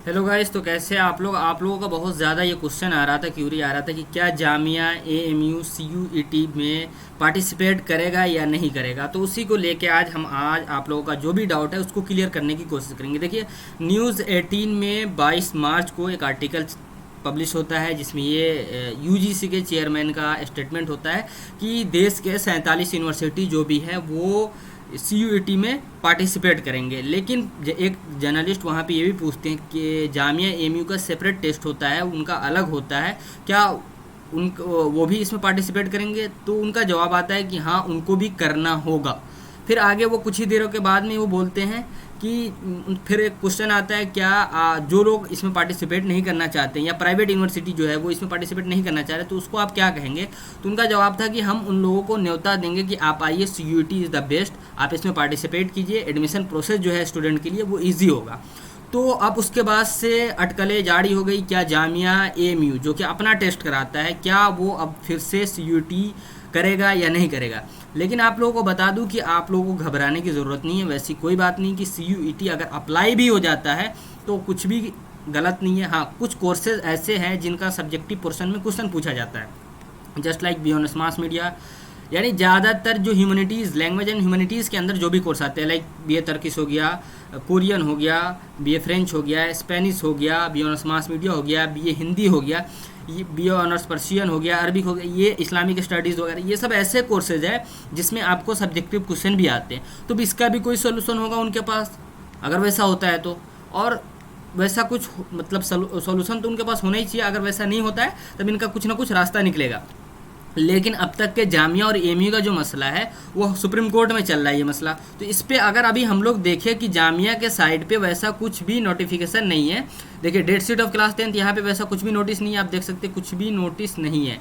Hello guys, तो कैसे हैं आप लोगों का बहुत ज़्यादा ये क्वेश्चन आ रहा था, क्यूरी आ रहा था कि क्या जामिया एएमयू सीयूईटी में पार्टिसिपेट करेगा या नहीं करेगा। तो उसी को लेके आज आप लोगों का जो भी डाउट है उसको क्लियर करने की कोशिश करेंगे। देखिए, न्यूज़ 18 में 22 मार्च को एक आर्टिकल पब्लिश होता है जिसमें ये यूजीसी के चेयरमैन का स्टेटमेंट होता है कि देश के 47 यूनिवर्सिटी जो भी है वो सीयूईटी में पार्टिसिपेट करेंगे। लेकिन एक जर्नलिस्ट वहाँ पे ये भी पूछते हैं कि जामिया एमयू का सेपरेट टेस्ट होता है, उनका अलग होता है, क्या उन वो भी इसमें पार्टिसिपेट करेंगे? तो उनका जवाब आता है कि हाँ, उनको भी करना होगा। फिर आगे वो कुछ ही देरों के बाद में वो बोलते हैं कि फिर एक क्वेश्चन आता है, क्या जो लोग इसमें पार्टिसिपेट नहीं करना चाहते हैं या प्राइवेट यूनिवर्सिटी जो है वो इसमें पार्टिसिपेट नहीं करना चाह रहे, तो उसको आप क्या कहेंगे? तो उनका जवाब था कि हम उन लोगों को न्योता देंगे कि आप आइए, सीयूईटी इज़ द बेस्ट, आप इसमें पार्टिसिपेट कीजिए, एडमिशन प्रोसेस जो है स्टूडेंट के लिए वो ईजी होगा। तो अब उसके बाद से अटकलें जारी हो गई, क्या जामिया एएमयू जो कि अपना टेस्ट कराता है, क्या वो अब फिर से सीयूईटी करेगा या नहीं करेगा? लेकिन आप लोगों को बता दूं कि आप लोगों को घबराने की ज़रूरत नहीं है। वैसी कोई बात नहीं कि सीयूईटी अगर अप्लाई भी हो जाता है तो कुछ भी गलत नहीं है। हाँ, कुछ कोर्सेज ऐसे हैं जिनका सब्जेक्टिव पोर्शन में क्वेश्चन पूछा जाता है, just like beyond mass media, यानी ज़्यादातर जो ह्यूमैनिटीज़, लैंग्वेज एंड ह्यूमैनिटीज़ के अंदर जो भी कोर्स आते हैं, लाइक बीए टर्किश हो गया, कोरियन हो गया, बीए फ्रेंच हो गया, स्पेनिश हो गया, बियॉन्ड मास मीडिया हो गया, बीए हिंदी हो गया, ये बीए ऑनर्स पर्शियन हो गया, अरबिक हो गया, ये इस्लामिक स्टडीज़ वगैरह, ये सब ऐसे कोर्सेज है जिसमें आपको सब्जेक्टिव क्वेश्चन भी आते हैं। तो भी इसका भी कोई सोल्यूशन होगा उनके पास, अगर वैसा होता है तो। और वैसा कुछ मतलब सोल्यूशन तो उनके पास होना ही चाहिए। अगर वैसा नहीं होता है तब इनका कुछ ना कुछ रास्ता निकलेगा। लेकिन अब तक के जामिया और एएमयू का जो मसला है वो सुप्रीम कोर्ट में चल रहा है ये मसला। तो इस पे अगर अभी हम लोग देखें कि जामिया के साइड पे वैसा कुछ भी नोटिफिकेशन नहीं है। देखिए, date sheet of class 10th, यहाँ पे वैसा कुछ भी नोटिस नहीं है। आप देख सकते हैं, कुछ भी नोटिस नहीं है।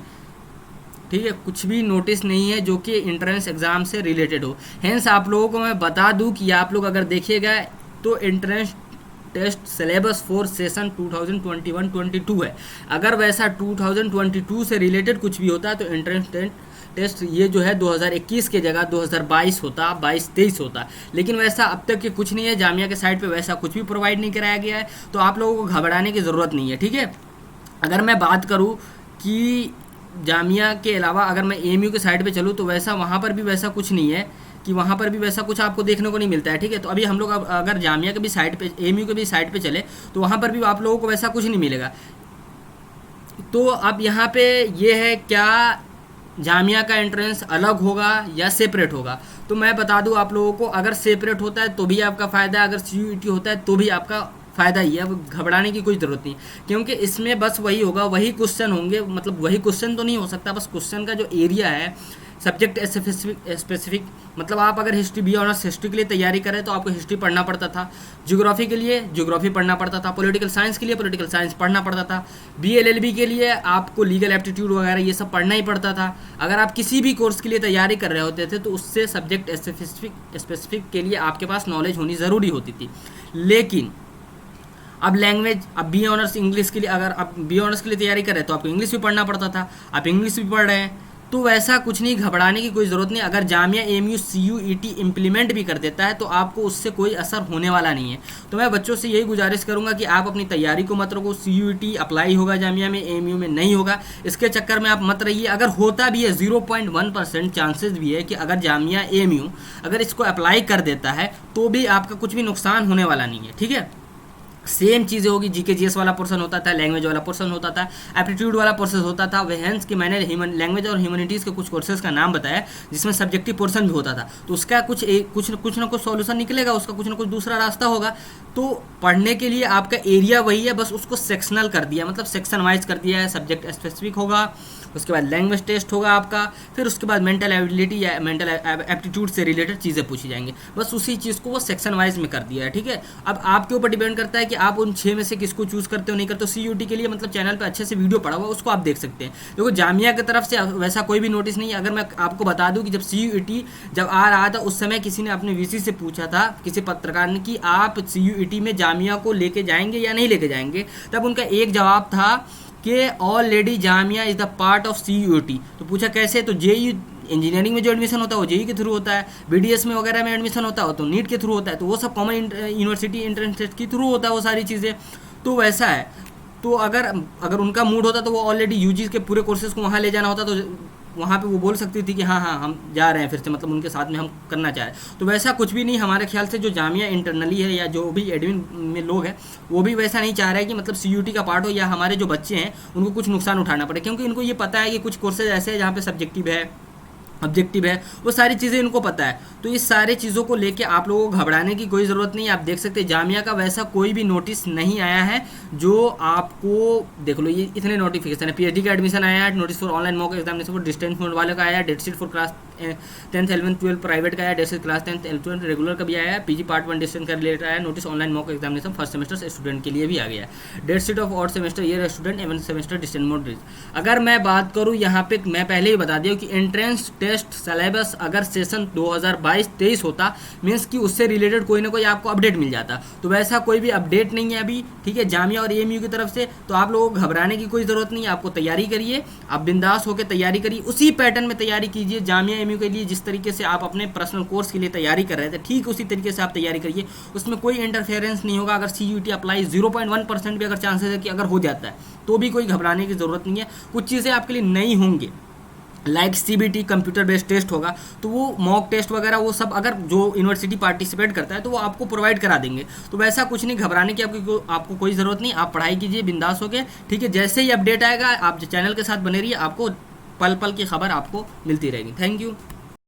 ठीक है, कुछ भी नोटिस नहीं है जो कि इंट्रेंस एग्ज़ाम से रिलेटेड हो। हेंस आप लोगों को मैं बता दूं कि आप लोग अगर देखिएगा तो entrance test syllabus for session 2021-22 है। अगर वैसा 2022 से रिलेटेड कुछ भी होता है तो एंट्रेंस टेस्ट ये जो है 2021 के जगह 2022 होता, 22-23 होता। लेकिन वैसा अब तक के कुछ नहीं है, जामिया के साइड पे वैसा कुछ भी प्रोवाइड नहीं कराया गया है। तो आप लोगों को घबराने की ज़रूरत नहीं है। ठीक है, अगर मैं बात करूँ कि जामिया के अलावा अगर मैं एएमयू के साइड पे चलूँ तो वैसा वहाँ पर भी वैसा कुछ नहीं है कि वहाँ पर भी वैसा कुछ आपको देखने को नहीं मिलता है। ठीक है, तो अभी हम लोग अगर जामिया के भी साइड पे, एएमयू के भी साइड पे चले तो वहाँ पर भी आप लोगों को वैसा कुछ नहीं मिलेगा। तो अब यहाँ पे ये है, क्या जामिया का एंट्रेंस अलग होगा या सेपरेट होगा? तो मैं बता दूँ आप लोगों को, अगर सेपरेट होता है तो भी आपका फ़ायदा है, अगर सीयूईटी होता है तो भी आपका फ़ायदा ही है। अब घबराने की कोई ज़रूरत नहीं, क्योंकि इसमें बस वही होगा, वही क्वेश्चन होंगे। मतलब वही क्वेश्चन तो नहीं हो सकता, बस क्वेश्चन का जो एरिया है सब्जेक्ट स्पेसिफिक। मतलब आप अगर हिस्ट्री, बी ऑनर्स हिस्ट्री के लिए तैयारी करें तो आपको हिस्ट्री पढ़ना पड़ता था, ज्योग्राफी के लिए ज्योग्राफी पढ़ना पड़ता था, पॉलिटिकल साइंस के लिए पॉलिटिकल साइंस पढ़ना पड़ता था, बीएलएलबी के लिए आपको लीगल एप्टीट्यूड वगैरह ये सब पढ़ना ही पड़ता था। अगर आप किसी भी कोर्स के लिए तैयारी कर रहे होते थे तो उससे सब्जेक्ट स्पेसिफिक के लिए आपके पास नॉलेज होनी ज़रूरी होती थी। लेकिन अब लैंग्वेज, अब बी ऑनर्स इंग्लिश के लिए, अगर आप बी ऑनर्स के लिए तैयारी कर रहे हैं तो आपको इंग्लिश भी पढ़ना पड़ता था, आप इंग्लिश भी पढ़ रहे हैं। तो वैसा कुछ नहीं, घबराने की कोई ज़रूरत नहीं। अगर जामिया एएमयू सीयूईटी इम्प्लीमेंट भी कर देता है तो आपको उससे कोई असर होने वाला नहीं है। तो मैं बच्चों से यही गुजारिश करूंगा कि आप अपनी तैयारी को मत रोको। सीयूईटी अप्लाई होगा जामिया में, एएमयू में नहीं होगा, इसके चक्कर में आप मत रहिए। अगर होता भी है 0.1% चांसेस भी है कि अगर जामिया एएमयू अगर इसको अप्लाई कर देता है तो भी आपका कुछ भी नुकसान होने वाला नहीं है। ठीक है, सेम चीज़ें होगी। जीके जीएस वाला पोर्शन होता था, लैंग्वेज वाला पोर्शन होता था, एप्टीट्यूड वाला प्रोसेस होता था। वहेंस कि मैंने लैंग्वेज और ह्यूमैनिटीज़ के कुछ कोर्सेज का नाम बताया जिसमें सब्जेक्टिव पोर्शन भी होता था। तो उसका कुछ ना कुछ सॉल्यूशन निकलेगा, उसका कुछ ना कुछ दूसरा रास्ता होगा। तो पढ़ने के लिए आपका एरिया वही है, बस उसको सेक्शनल कर दिया, मतलब सेक्शन वाइज कर दिया है। सब्जेक्ट स्पेसिफिक होगा, उसके बाद लैंग्वेज टेस्ट होगा आपका, फिर उसके बाद मेंटल एबिलिटी या मेंटल एप्टीट्यूड से रिलेटेड चीज़ें पूछी जाएंगी। बस उसी चीज़ को वो सेक्शन वाइज में कर दिया है। ठीक है, अब आपके ऊपर डिपेंड करता है कि आप उन 6 में से किसको चूज़ करते हो, नहीं करते हो। सीयूटी के लिए मतलब चैनल पे अच्छे से वीडियो पड़ा हुआ, उसको आप देख सकते हैं। देखो, जामिया की तरफ से वैसा कोई भी नोटिस नहीं है। अगर मैं आपको बता दूं कि जब सीयूटी जब आ रहा था उस समय किसी ने अपने वीसी से पूछा था, किसी पत्रकार ने, कि आप सीयूटी में जामिया को लेके जाएंगे या नहीं लेके जाएंगे, तब उनका एक जवाब था कि already Jamia is the part of CUET. तो पूछा कैसे, तो जेयू इंजीनियरिंग में जो एडमिशन होता है वो जेई के थ्रू होता है, बीडीएस में वगैरह में एडमिशन होता है तो नीट के थ्रू होता है। तो वो सब कॉमन यूनिवर्सिटी एंट्रेंस टेस्ट के थ्रू होता है वो सारी चीज़ें। तो वैसा है। तो अगर अगर उनका मूड होता तो वो ऑलरेडी यूजी के पूरे कोर्सेज को वहाँ ले जाना होता, तो वहाँ पे वो बोल सकती थी कि हाँ हाँ हम जा रहे हैं फिर से, मतलब उनके साथ में हम करना चाहें। तो वैसा कुछ भी नहीं, हमारे ख्याल से जो जामिया इंटरनली है या जो भी एडमिन में लोग हैं वो भी वैसा नहीं चाह रहे हैं कि मतलब सीयूटी का पार्ट हो या हमारे जो बच्चे हैं उनको कुछ नुकसान उठाना पड़े, क्योंकि इनको ये पता है कि कुछ कोर्सेज ऐसे हैं जहाँ पे सब्जेक्टिव है, ऑब्जेक्टिव है, वो सारी चीज़ें इनको पता है। तो इस सारी चीज़ों को लेके आप लोगों को घबराने की कोई ज़रूरत नहीं है। आप देख सकते हैं जामिया का वैसा कोई भी नोटिस नहीं आया है जो आपको, देख लो ये इतने नोटिफिकेशन है। पीएचडी का एडमिशन आया है, notice for online mock examination for distance mode वाले का आया है, date sheet for class 10th 11th 12 private का आया, date sheet class 10th 11th regular का भी आया है, पीजी पार्ट 1 डिस्टेंस का रिलेटेड आया है, notice online mock examination first semester student के लिए भी आ गया है, date sheet of odd semester year student even semester distance mode. अगर मैं बात करूँ यहाँ पे, मैं पहले ही बता दिया कि एंट्रेंस टेस्ट सिलेबस अगर सेशन 2022-23 होता मीन्स कि उससे रिलेटेड कोई ना कोई आपको अपडेट मिल जाता। तो वैसा कोई भी अपडेट नहीं है अभी, ठीक है, जामिया और एएमयू की तरफ से। तो आप लोगों को घबराने की कोई ज़रूरत नहीं है, आपको तैयारी करिए, आप बिंदास होकर तैयारी करिए, उसी पैटर्न में तैयारी कीजिए। जामिया एएमयू के लिए जिस तरीके से आप अपने पर्सनल कोर्स के लिए तैयारी कर रहे थे ठीक उसी तरीके से आप तैयारी करिए, उसमें कोई इंटरफेरेंस नहीं होगा। अगर सीयूटी अप्लाई 0.1% भी अगर चांसेस है कि अगर हो जाता है तो भी कोई घबराने की ज़रूरत नहीं है। कुछ चीज़ें आपके लिए नई होंगी, like CBT computer based test होगा, तो वो मॉक टेस्ट वगैरह वो सब अगर जो यूनिवर्सिटी पार्टिसिपेट करता है तो वो आपको प्रोवाइड करा देंगे। तो वैसा कुछ नहीं, घबराने की आपको कोई ज़रूरत नहीं, आप पढ़ाई कीजिए बिंदास होकर, ठीक है। जैसे ही अपडेट आएगा आप चैनल के साथ बने रहिए, आपको पल पल की खबर आपको मिलती रहेगी। Thank you.